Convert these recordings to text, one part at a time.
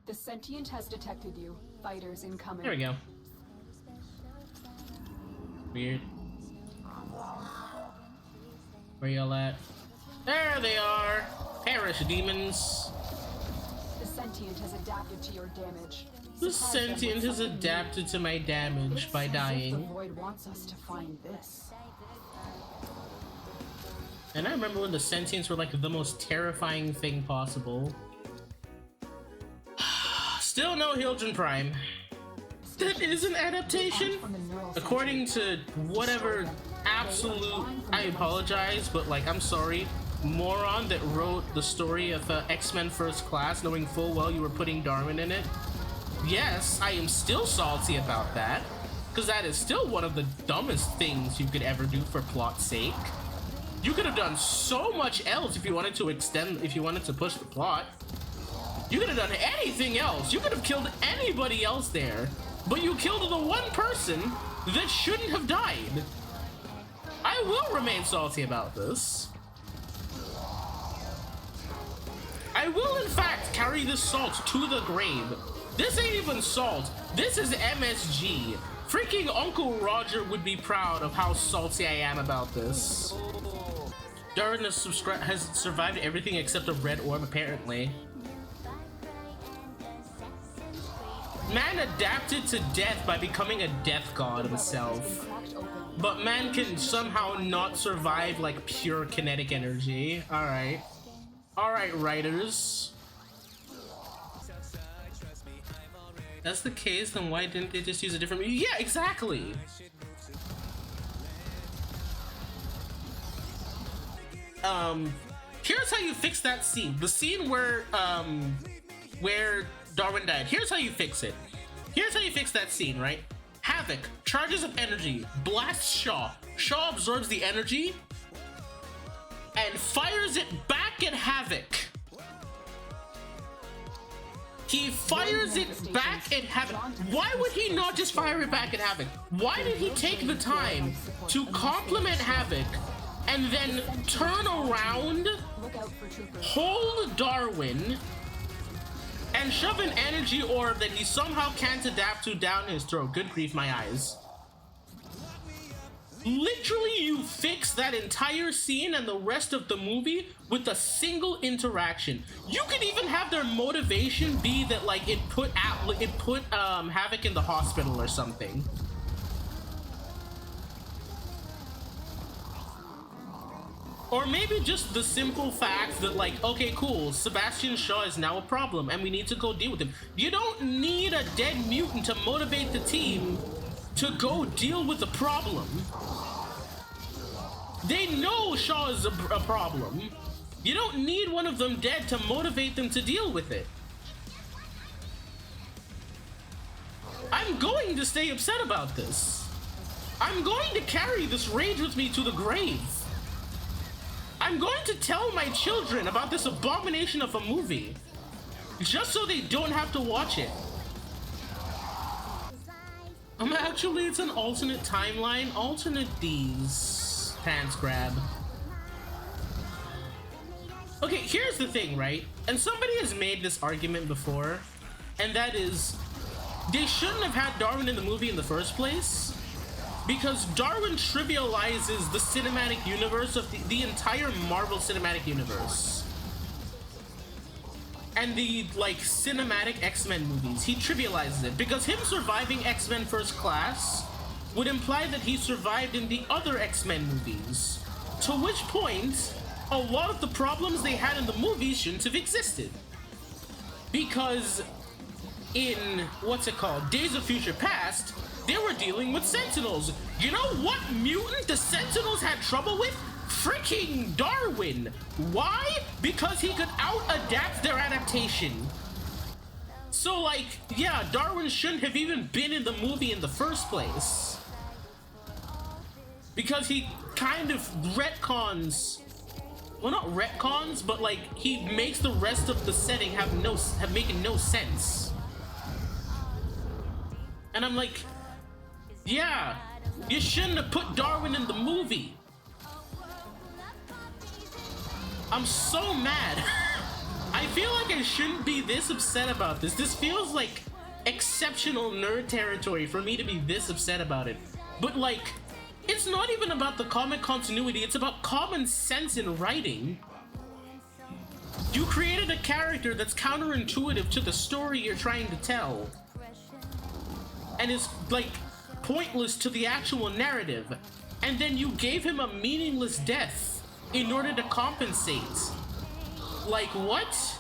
The sentient has detected you. Fighters incoming. There we go. Weird. Where y'all at? There they are! Perish, demons! The sentient has adapted to your damage. The sentient has adapted to my damage by dying. The void wants us to find this. And I remember when the sentients were like the most terrifying thing possible. Still no Hildren Prime. That is an adaptation? According to whatever absolute, I apologize, but like, I'm sorry, moron that wrote the story of X-Men First Class, knowing full well you were putting Darwin in it. Yes, I am still salty about that, because that is still one of the dumbest things you could ever do for plot's sake. You could have done so much else if you wanted to extend, if you wanted to push the plot. You could have done anything else. You could have killed anybody else there, but you killed the one person that shouldn't have died. I will remain salty about this. I will in fact carry this salt to the grave. This ain't even salt. This is MSG. Freaking Uncle Roger would be proud of how salty I am about this. Darwin has survived everything except a red orb, apparently. Man adapted to death by becoming a death god himself. But man can somehow not survive like pure kinetic energy. Alright. Alright, writers. That's the case, then why didn't they just use a different... Yeah, exactly! Here's how you fix that scene. The scene where Darwin died. Here's how you fix it. Here's how you fix that scene, right? Havoc, charges of energy, blasts Shaw. Shaw absorbs the energy and fires it back at Havoc. He fires it back at Havoc. Why would he not just fire it back at Havoc? Why did he take the time to compliment Havoc and then turn around, hold Darwin, and shove an energy orb that he somehow can't adapt to down his throat? Good grief, my eyes. Literally, you fix that entire scene and the rest of the movie with a single interaction. You could even have their motivation be that like it put Havoc in the hospital or something. Or maybe just the simple fact that like, okay, cool, Sebastian Shaw is now a problem and we need to go deal with him. You don't need a dead mutant to motivate the team to go deal with the problem. They know Shaw is a problem. You don't need one of them dead to motivate them to deal with it. I'm going to stay upset about this. I'm going to carry this rage with me to the grave. I'm going to tell my children about this abomination of a movie, just so they don't have to watch it. Actually, it's an alternate timeline. Alternate these. Pants grab. Okay, here's the thing, right? And somebody has made this argument before, and that is, they shouldn't have had Darwin in the movie in the first place, because Darwin trivializes the cinematic universe of the entire Marvel Cinematic Universe. And the, like, cinematic X-Men movies. He trivializes it, because him surviving X-Men First Class would imply that he survived in the other X-Men movies. To which point, a lot of the problems they had in the movies shouldn't have existed. Because in, Days of Future Past, they were dealing with Sentinels. You know what mutant the Sentinels had trouble with? Freaking Darwin. Why? Because he could out-adapt their adaptation. So, like, yeah, Darwin shouldn't have even been in the movie in the first place. Because he kind of retcons, well, not retcons, but like, he makes the rest of the setting have making no sense. And I'm like, yeah, you shouldn't have put Darwin in the movie. I'm so mad. I feel like I shouldn't be this upset about this. This feels like exceptional nerd territory for me to be this upset about it. But like, it's not even about the comic continuity, it's about common sense in writing. You created a character that's counterintuitive to the story you're trying to tell. And is like pointless to the actual narrative. And then you gave him a meaningless death in order to compensate. Like, what?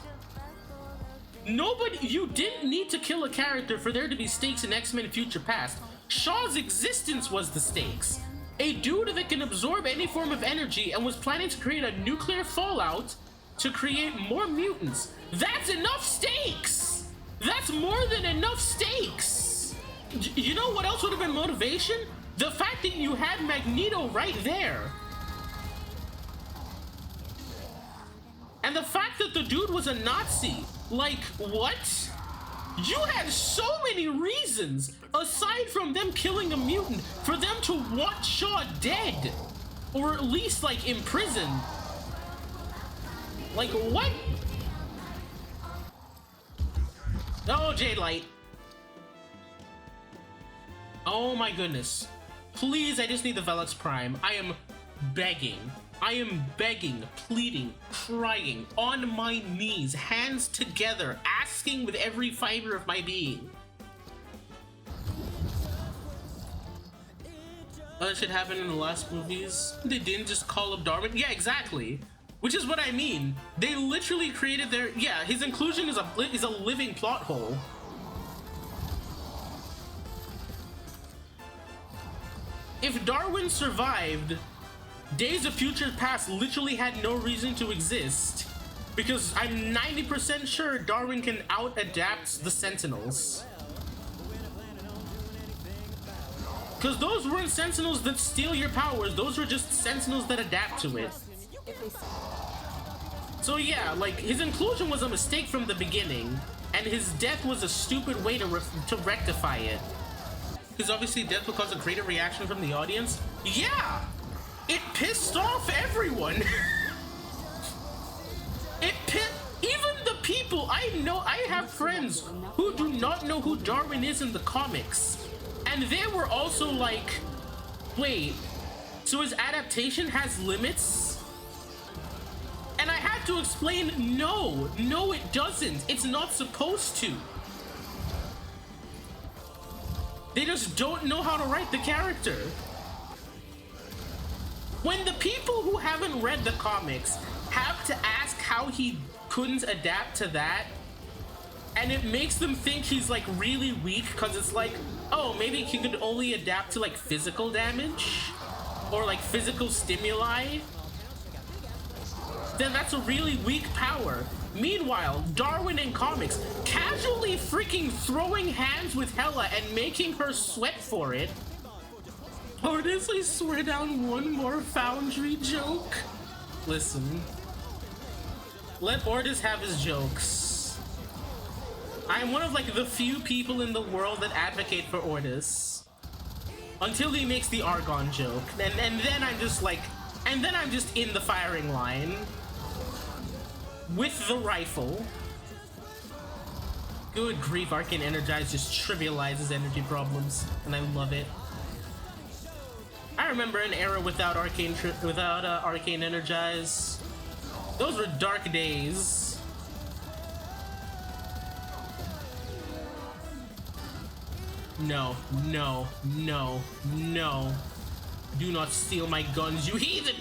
Nobody, you didn't need to kill a character for there to be stakes in X-Men Future Past. Shaw's existence was the stakes. A dude that can absorb any form of energy and was planning to create a nuclear fallout to create more mutants. That's enough stakes! That's more than enough stakes! You know what else would have been motivation? The fact that you had Magneto right there. And the fact that the dude was a Nazi. Like, what? You had so many reasons, aside from them killing a mutant, for them to want Shaw dead. Or at least, like, imprisoned. Like, what? Oh, Jade Light. Oh my goodness. Please, I just need the Velux Prime. I am begging, pleading, crying, on my knees, hands together, asking with every fiber of my being. That shit happened in the last movies. They didn't just call up Darwin. Yeah, exactly. Which is what I mean. They literally created their... Yeah, his inclusion is a living plot hole. If Darwin survived, Days of Future Past literally had no reason to exist. Because I'm 90% sure Darwin can out-adapt the Sentinels. Because those weren't Sentinels that steal your powers, those were just Sentinels that adapt to it. So yeah, like, his inclusion was a mistake from the beginning, and his death was a stupid way to rectify it. Because obviously death will cause a greater reaction from the audience. Yeah! It pissed off everyone! Even the people I know, I have friends who do not know who Darwin is in the comics. And they were also like, wait, so his adaptation has limits? And I had to explain, no, it doesn't. It's not supposed to. They just don't know how to write the character. When the people who haven't read the comics have to ask how he couldn't adapt to that, and it makes them think he's like really weak because it's like, oh, maybe he could only adapt to like physical damage or like physical stimuli, then that's a really weak power. Meanwhile, Darwin in comics casually freaking throwing hands with Hela and making her sweat for it. Ordis, I swear down one more Foundry joke. Listen, let Ordis have his jokes. I'm one of like the few people in the world that advocate for Ordis. Until he makes the Argon joke. And then I'm just like, and then I'm just in the firing line. With the rifle. Good grief, Arcane Energize just trivializes energy problems. And I love it. I remember an era without Arcane Energize. Those were dark days. No. Do not steal my guns, you heathen!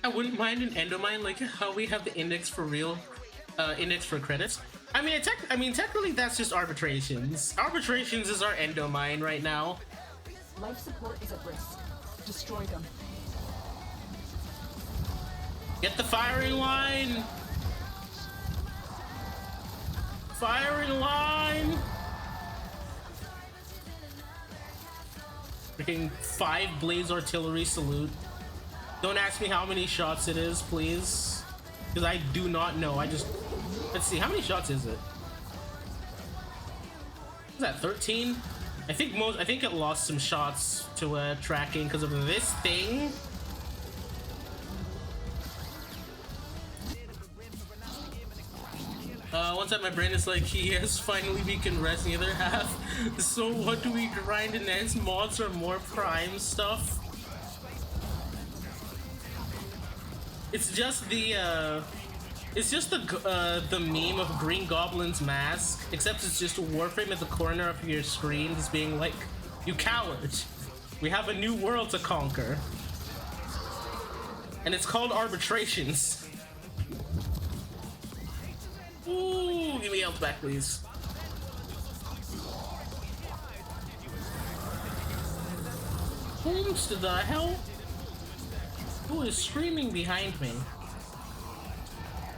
I wouldn't mind an endomine, like how we have the index for real, index for credits. I mean, technically that's just arbitrations. Arbitrations is our endomine right now. Life support is at risk. Destroy them. Get the firing line! Firing line! Freaking 5 Blaze Artillery salute. Don't ask me how many shots it is, please. Because I do not know. Let's see, how many shots is it? Is that 13? I think it lost some shots to tracking because of this thing. one side of my brain is like, yes, finally we can rest. The other half, so what do we grind in next mods or more prime stuff? It's just the meme of Green Goblin's mask, except it's just a Warframe at the corner of your screen, just being like, "You coward! We have a new world to conquer," and it's called Arbitrations. Ooh, give me health back, please. Whomst the hell? Who is screaming behind me?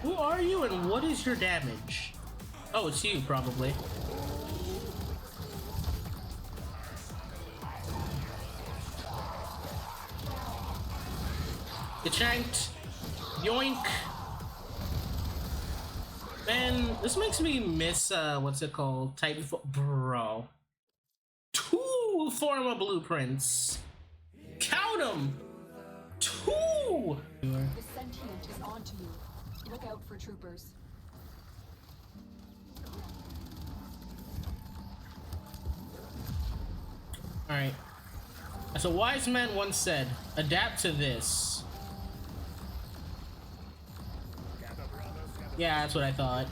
Who are you and what is your damage? Oh, it's you, probably. Get shanked. Yoink. Man, this makes me miss, what's it called? Titanfall. Bro. 2 Forma blueprints. Count them! 2! The sentient is onto you. Look out for troopers. Alright. As a wise man once said, adapt to this. Yeah, that's what I thought.